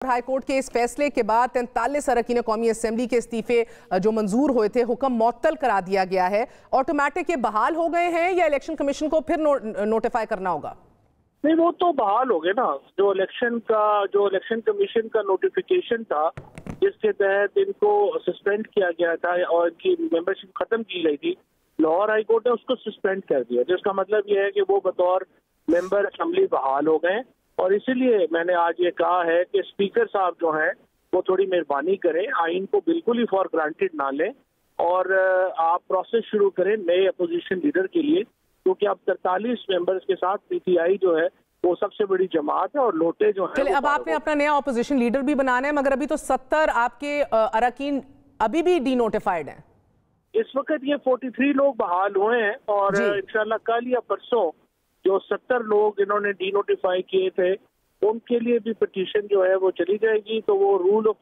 High court के इस फैसले के बाद 43 अरकान कौमी असम्बली के इस्तीफे जो मंजूर हुए थे, हुक्म मुअत्तल करा दिया गया है। ऑटोमेटिक ये बहाल हो गए हैं या इलेक्शन कमीशन को फिर नोटिफाई करना होगा? नहीं, वो तो बहाल हो गए ना। जो इलेक्शन कमीशन का नोटिफिकेशन था जिसके तहत इनको सस्पेंड किया गया था और इनकी मेंबरशिप खत्म की गई थी, लाहौर हाई कोर्ट ने उसको सस्पेंड कर दिया, जिसका मतलब ये है कि वो बतौर मेंबर असम्बली बहाल हो गए। और इसीलिए मैंने आज ये कहा है कि स्पीकर साहब जो हैं वो थोड़ी मेहरबानी करें, आइन को बिल्कुल ही फॉर ग्रांटेड ना लें और आप प्रोसेस शुरू करें नए अपोजिशन लीडर के लिए, क्योंकि अब 43 मेंबर्स के साथ पीटीआई जो है वो सबसे बड़ी जमात है और लोटे जो है। चलिए, अब आपने अपना नया अपोजिशन लीडर भी बनाना है, मगर अभी तो 70 आपके अरकान अभी भी डी नोटिफाइड हैं। इस वक्त ये 43 लोग बहाल हुए हैं और इंशाल्लाह कल या परसों जो 70 लोग इन्होंने डी नोटिफाई किए थे उनके लिए भी पिटीशन जो है वो चली जाएगी, तो वो रूल ऑफ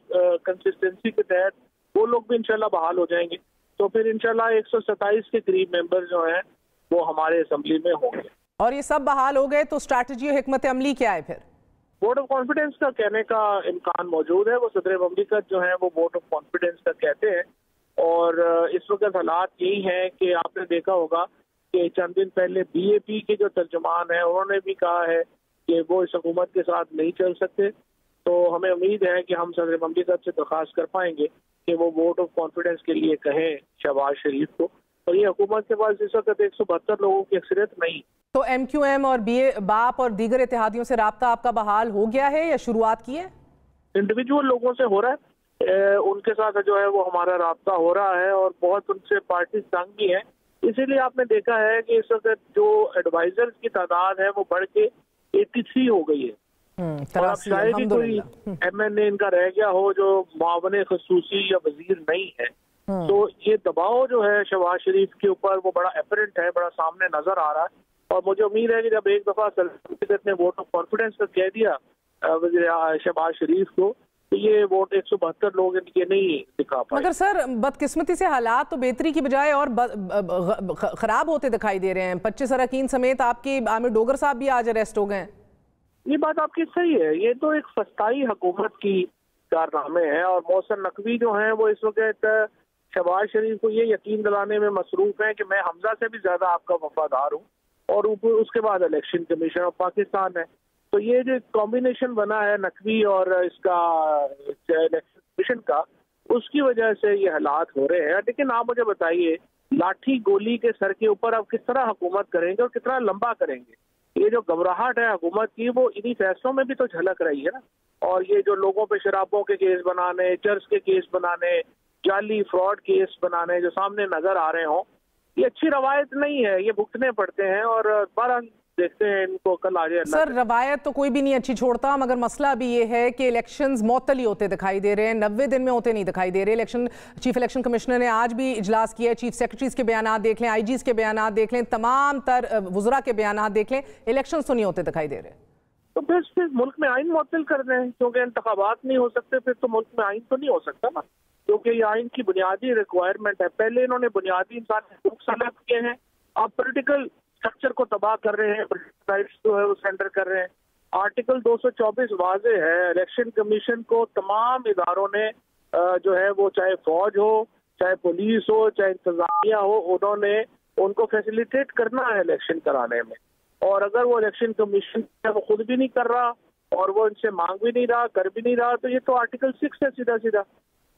कंसिस्टेंसी के तहत वो लोग भी इंशाल्लाह बहाल हो जाएंगे। तो फिर इंशाल्लाह 127 के करीब मेंबर जो हैं वो हमारे असेंबली में होंगे। और ये सब बहाल हो गए तो स्ट्रैटेजी और हिकमत अमली क्या है? फिर वोट ऑफ कॉन्फिडेंस का कहने का इम्कान मौजूद है। वो सदर ममलिकत जो है वो वोट ऑफ कॉन्फिडेंस का कहते हैं और इस वक्त हालात यही हैं कि आपने देखा होगा कि चंद दिन पहले बीएपी के जो तर्जुमान हैं उन्होंने भी कहा है कि वो इस हुकूमत के साथ नहीं चल सकते। तो हमें उम्मीद है कि हम सदर ममलिकत से दरख्वास्त कर पाएंगे कि वो वोट ऑफ कॉन्फिडेंस के लिए कहें शहबाज शरीफ को। और ये हुकूमत के पास इस वक्त 172 लोगों की अक्सरियत नहीं। तो MQM और बाप और दीगर इत्तेहादियों से राब्ता आपका बहाल हो गया है या शुरुआत की है? इंडिविजुअल लोगों से हो रहा है, उनके साथ जो है वो हमारा राब्ता हो रहा है और बहुत उनसे पार्टी तंग भी है। इसीलिए आपने देखा है कि इस वक्त जो एडवाइजर्स की तादाद है वो बढ़ के 83 हो गई है। और अब शायद ही कोई MNA इनका रह गया हो जो मुआवने खसूसी या वजीर नहीं है। तो ये दबाव जो है शहबाज शरीफ के ऊपर वो बड़ा एपरेंट है, बड़ा सामने नजर आ रहा है। और मुझे उम्मीद है कि जब एक दफा सल्तनत ने वोट ऑफ कॉन्फिडेंस का कह दिया शहबाज शरीफ को, तो ये वोट 172 लोग इनके नहीं दिखा पाए। मगर सर, बदकिस्मती से हालात तो बेहतरी की बजाय और खराब होते दिखाई दे रहे हैं। 25 अरकान समेत आपके आमिर डोगर साहब भी आज अरेस्ट हो गए। ये बात आपकी सही है, ये तो एक फस्ताई हुकूमत की कारनामे है और मोहसिन नकवी जो है वो इस वक्त शहबाज शरीफ को ये यकीन दिलाने में मसरूफ है कि मैं हमजा से भी ज्यादा आपका वफादार हूँ और उसके बाद इलेक्शन कमीशन ऑफ पाकिस्तान है। तो ये जो कॉम्बिनेशन बना है नकवी और इसका इलेक्शन कमीशन का, उसकी वजह से ये हालात हो रहे हैं। लेकिन आप मुझे बताइए, लाठी गोली के सर के ऊपर आप किस तरह हुकूमत करेंगे और कितना लंबा करेंगे? ये जो घबराहट है हुकूमत की वो इन्हीं फैसलों में भी तो झलक रही है ना। और ये जो लोगों पे शराबों के केस बनाने, चर्च के केस बनाने, जाली फ्रॉड केस बनाने जो सामने नजर आ रहे हों, ये अच्छी रवायत नहीं है, ये भुगतने पड़ते हैं। और बारह देखते हैं इनको कल आ जाए। सर, रवायत तो कोई भी नहीं अच्छी छोड़ता, मगर मसला भी ये है कि इलेक्शंस मुअत्तल ही होते दिखाई दे रहे हैं, 90 दिन में होते नहीं दिखाई दे रहे। चीफ इलेक्शन कमिश्नर ने आज भी इजलास किया है, चीफ सेक्रेटरीज के बयान देख लें, IGs के बयान देख लें, तमाम तर वुज़रा के बयान देख लें, इलेक्शंस तो नहीं होते दिखाई दे रहे। तो फिर मुल्क में आइन मुअत्तल कर दें, क्योंकि इंतखाबात नहीं हो सकते, फिर तो मुल्क में आइन तो नहीं हो सकता ना, क्योंकि ये आइन की बुनियादी रिक्वायरमेंट है। पहले इन्होंने बुनियादी इंसानी हकूक सलब किए हैं, अब पोलिटिकल स्ट्रक्चर को तबाह कर रहे हैं, राइट्स जो है वो सेंटर कर रहे हैं। आर्टिकल 224 वाजे है, इलेक्शन कमीशन को तमाम इदारों ने जो है वो चाहे फौज हो, चाहे पुलिस हो, चाहे इंतजामिया हो, उन्होंने उनको फैसिलिटेट करना है इलेक्शन कराने में। और अगर वो इलेक्शन कमीशन वो खुद भी नहीं कर रहा और वो इनसे मांग भी नहीं रहा, कर भी नहीं रहा, तो ये तो आर्टिकल 6 है सीधा सीधा।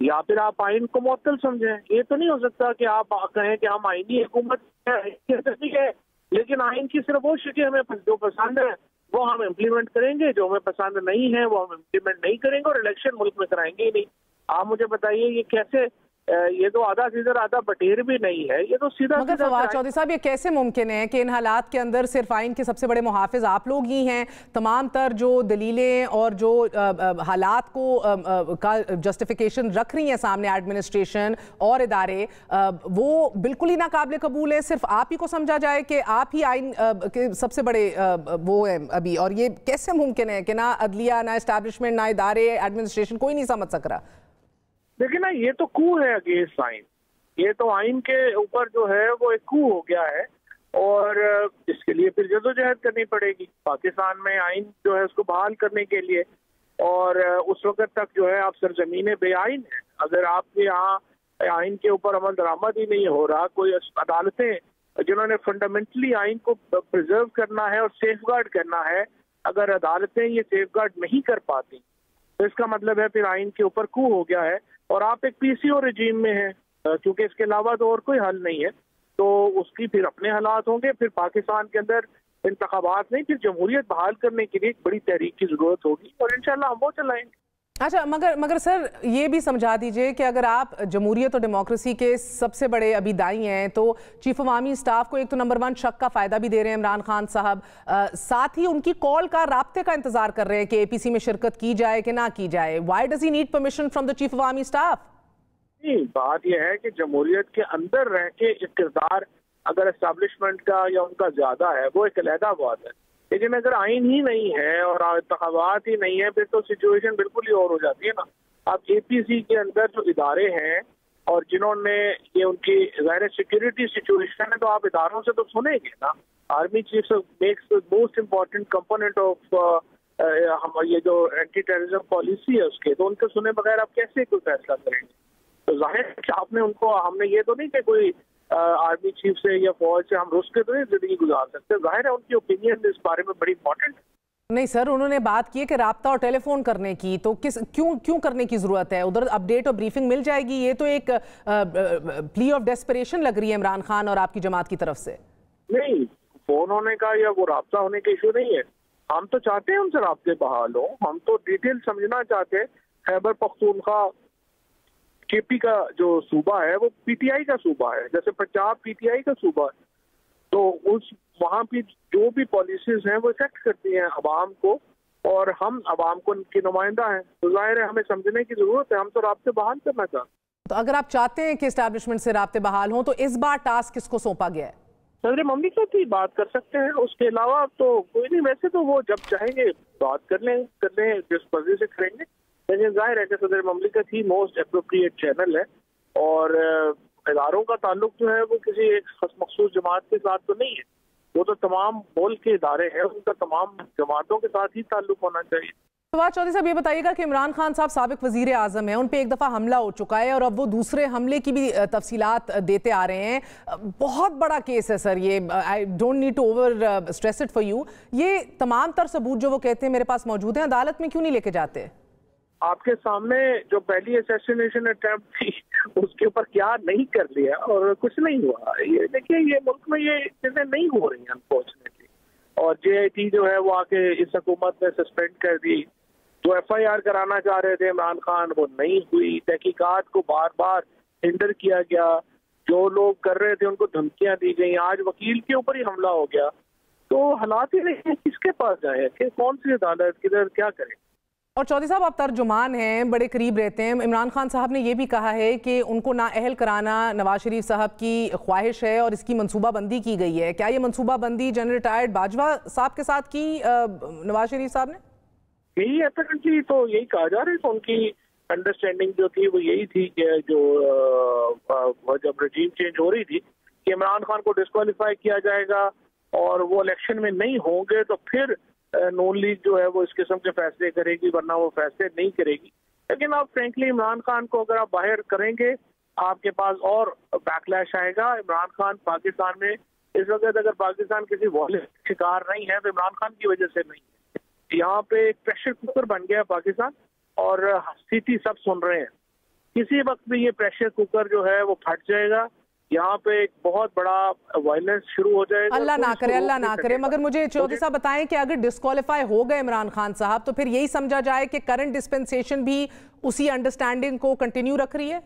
या फिर आप आइन को मुअत्तल समझें। ये तो नहीं हो सकता कि आप कहें कि हम आइनी हुकूमत है, लेकिन आइन की सिर्फ वो शिकें हमें जो पसंद है वो हम इम्प्लीमेंट करेंगे, जो हमें पसंद नहीं है वो हम इम्प्लीमेंट नहीं करेंगे और इलेक्शन मुल्क में कराएंगे ही नहीं। आप मुझे बताइए ये कैसे? ये तो आधा सीजर आधा बटेर भी नहीं है, ये तो सीधा। मगर फवाद चौधरी साहब, ये कैसे मुमकिन है कि इन हालात के अंदर सिर्फ आइन के सबसे बड़े मुहाफिज आप लोग ही हैं? तमाम तर जो दलीलें और जो हालात को का जस्टिफिकेशन रख रही हैं सामने एडमिनिस्ट्रेशन और इदारे, वो बिल्कुल ही नाकाबिल कबूल है। सिर्फ आप ही को समझा जाए कि आप ही आइन के सबसे बड़े वो हैं अभी, और ये कैसे मुमकिन है कि ना अदलिया, ना एस्टैब्लिशमेंट, ना इदारे, एडमिनिस्ट्रेशन कोई नहीं समझ सक रहा? देखिए ना, ये तो कू है अगेंस्ट आइन। ये तो आइन के ऊपर जो है वो एक कू हो गया है और इसके लिए फिर जदोजहद करनी पड़ेगी पाकिस्तान में आइन जो है उसको बहाल करने के लिए। اور اس وقت تک جو ہے آپ سرزمین بے آئین ہیں. اگر آپ کے یہاں آئین کے اوپر عمل درآمد ہی نہیں ہو رہا, کوئی عدالتیں جنہوں نے فنڈامنٹلی آئین کو پرزرو کرنا ہے اور سیف گارڈ کرنا ہے, اگر عدالتیں یہ سیف گارڈ نہیں کر پاتی تو اس کا مطلب ہے پھر آئین کے اوپر کو ہو گیا ہے, اور آپ ایک پی سی او رجیم میں ہیں, کیونکہ اس کے علاوہ تو اور کوئی حل نہیں ہے. تو اس کی پھر اپنے حالات ہوں گے. پھر پاکستان کے اندر انتخابات نہیں, پھر جمہوریت بحال کرنے کے لیے ایک بڑی تحریک کی ضرورت ہوگی, اور انشاءاللہ ہم وہ چلائیں گے. اچھا, مگر سر یہ بھی سمجھا دیجئے کہ اگر آپ جمہوریت اور ڈیموکریسی کے سب سے بڑے ابھی دائی ہیں تو چیف عوامی اسٹاف کو ایک تو نمبر 1 شک کا فائدہ بھی دے رہے ہیں عمران خان صاحب, ساتھ ہی ان کی کال کا, رابطے کا انتظار کر رہے ہیں کہ اے پی سی میں شرکت کی جائے کہ نہ کی جائے. Why does he need permission from the chief عوامی اسٹاف؟ بات یہ ہے کہ جمہوریت کے اندر رہ کے ایک کردار اگر اسٹیبلشمنٹ کا یا ان کا زیادہ ہے وہ ایک علیحدہ بات ہے, لیکن اگر آئین ہی نہیں ہے اور انتخابات ہی نہیں ہے پھر تو سچویشن بالکل ہی اور ہو جاتی ہے نا. آپ اے پی سی کے اندر جو ادارے ہیں اور جنہوں نے یہ ان کی ظاہر سیکورٹی سچویشن ہے, تو آپ اداروں سے تو سنیں گے نا. Army chief makes most important component of یہ جو اینٹی ٹیررزم پالیسی ہے اس کے, تو ان کے سنے بغیر آپ کیسے کوئی فیصلہ کریں گے؟ تو ظاہر ہے کہ آپ نے ان کو, ہم نے یہ تو نہیں کہ کوئی آرمی چیف سے یا فوج سے ہم رس کے تو نہیں زندگی گزار سکتے. ظاہر ہے ان کی اوپینین اس بارے میں بڑی امپورٹنٹ ہے. نہیں سر, انہوں نے بات کی ہے کہ رابطہ اور ٹیلی فون کرنے کی, تو کیوں کرنے کی ضرورت ہے؟ ادھر اپڈیٹ اور بریفنگ مل جائے گی. یہ تو ایک پلی آف ڈیسپریشن لگ رہی ہے عمران خان اور آپ کی جماعت کی طرف سے. نہیں, فون ہونے کا یا وہ رابطہ ہونے کا ایشو نہیں ہے. ہم تو چاہتے ہیں ان سے رابطے بحال ہوں. ہم تو ڈیٹیل سمجھنا چاہتے ہیں. خیبر پختونخوا کے پی کا جو صوبہ ہے وہ پی ٹی آئی کا صوبہ ہے, جیسے پنجاب پی ٹی آئی کا صوبہ ہے. تو وہاں پہ جو بھی پالیسیز ہیں وہ افیکٹ کرتی ہیں عوام کو, اور ہم عوام کو ان کے نمائندہ ہیں. تو ظاہر ہے ہمیں سمجھنے کی ضرورت ہے. ہم تو رابطے بحال کرنا چاہتے ہیں. تو اگر آپ چاہتے ہیں کہ اسٹیبلشمنٹ سے رابطے بحال ہوں تو اس بار ٹاسک کس کو سونپا گیا ہے؟ صدر مملکت ہی بات کر سکتے ہیں. اس کے علاوہ تو کوئی نہیں. ویسے تو وہ جب چاہیں گے بات کر لیں جس مرضی سے کریں گے, لیکن ظاہر ہے کہ صدر مملکت ہی موسٹ اپروپریٹ چینل ہے, اور اداروں کا تعلق جو ہے وہ کسی ایک مخصوص جماعت کے ساتھ تو نہیں ہے. وہ تو تمام ملک کے ادارے ہیں, ان کا تمام جماعتوں کے ساتھ ہی تعلق ہونا چاہیے. فواد چودھری صاحب, یہ بتائیے گا کہ عمران خان صاحب سابق وزیر اعظم ہیں, ان پہ ایک دفعہ حملہ ہو چکا ہے اور اب وہ دوسرے حملے کی بھی تفصیلات دیتے آ رہے ہیں. بہت بڑا کیس ہے سر یہ, I don't need to overstress it for you. یہ تمام تر ثبوت جو وہ کہتے ہیں میرے پاس موجود ہیں, عدالت میں کیوں نہیں لے کے جاتے؟ آپ کے سامنے جو پہلی اسیسینیشن اٹیمپٹ تھی اس کے اوپر کیا نہیں کر لیا, اور کچھ نہیں ہوا. یہ دیکھیے, یہ ملک میں یہ چیزیں نہیں ہو رہی ہیں انفارچونیٹلی. اور جے آئی ٹی جو ہے وہ آ کے اس حکومت نے سسپینڈ کر دی. جو ایف آئی آر کرانا چاہ رہے تھے عمران خان وہ نہیں ہوئی. تحقیقات کو بار بار ہنڈر کیا گیا. جو لوگ کر رہے تھے ان کو دھمکیاں دی گئیں. آج وکیل کے اوپر ہی حملہ ہو گیا. تو حالات ہی نہیں, کس کے پاس جائیں کہ کون سی عدالت کدھر کیا کریں. اور چودھری صاحب, آپ ترجمان ہیں, بڑے قریب رہتے ہیں. عمران خان صاحب نے یہ بھی کہا ہے کہ ان کو نااہل کرانا نواز شریف صاحب کی خواہش ہے اور اس کی منصوبہ بندی کی گئی ہے. کیا یہ منصوبہ بندی جنرل ریٹائرڈ باجوہ صاحب کے ساتھ کی نواز شریف صاحب نے؟ یہی اپیرنٹلی تو یہی کہا جا رہا ہے. ان کی انڈرسٹینڈنگ جو تھی وہ یہی تھی کہ جو جب رجیم چینج ہو رہی تھی کہ عمران خان کو ڈسکوالیفائی کیا جائے گا اور وہ الیکشن میں نہیں ہوں گے تو پھر نون لیگ جو ہے وہ اس قسم کے فیصلے کرے گی, ورنہ وہ فیصلے نہیں کرے گی. لیکن آپ فرینکلی عمران خان کو اگر آپ باہر کریں گے آپ کے پاس اور بیکلیش آئے گا. عمران خان پاکستان میں اس وقت اگر پاکستان کسی وائلنس کا شکار نہیں ہے تو عمران خان کی وجہ سے نہیں ہے. یہاں پہ ایک پریشر کوکر بن گیا پاکستان, اور سیٹی سب سن رہے ہیں. کسی وقت بھی یہ پریشر کوکر جو ہے وہ پھٹ جائے گا. یہاں پہ ایک بہت بڑا وائلنس شروع ہو جائے گا. اللہ نہ کرے, اللہ نہ کرے. مگر مجھے چودھری صاحب بتائیں کہ اگر ڈسکوالیفائی ہو گئے عمران خان صاحب تو پھر یہی سمجھا جائے کہ کرنٹ ڈسپنسیشن بھی اسی انڈرسٹینڈنگ کو کنٹینیو رکھ رہی ہے؟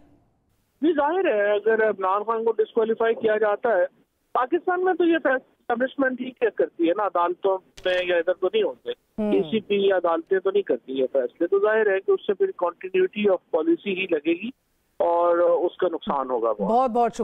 جی ظاہر ہے, اگر عمران خان کو ڈسکوالیفائی کیا جاتا ہے پاکستان میں تو یہ اسٹیبلشمنٹ ہی کیا کرتی ہے نا, عدالتوں میں یا ادھر تو نہیں ہوتے. ای سی پی یا عدالتیں تو نہیں کرتی یہ فیصلے. تو ظاہر ہے کہ اس سے پھر کنٹینیوٹی آف پالیسی ہی لگے گی اور اس کا نقصان ہوگا. بہت بہت شکریہ.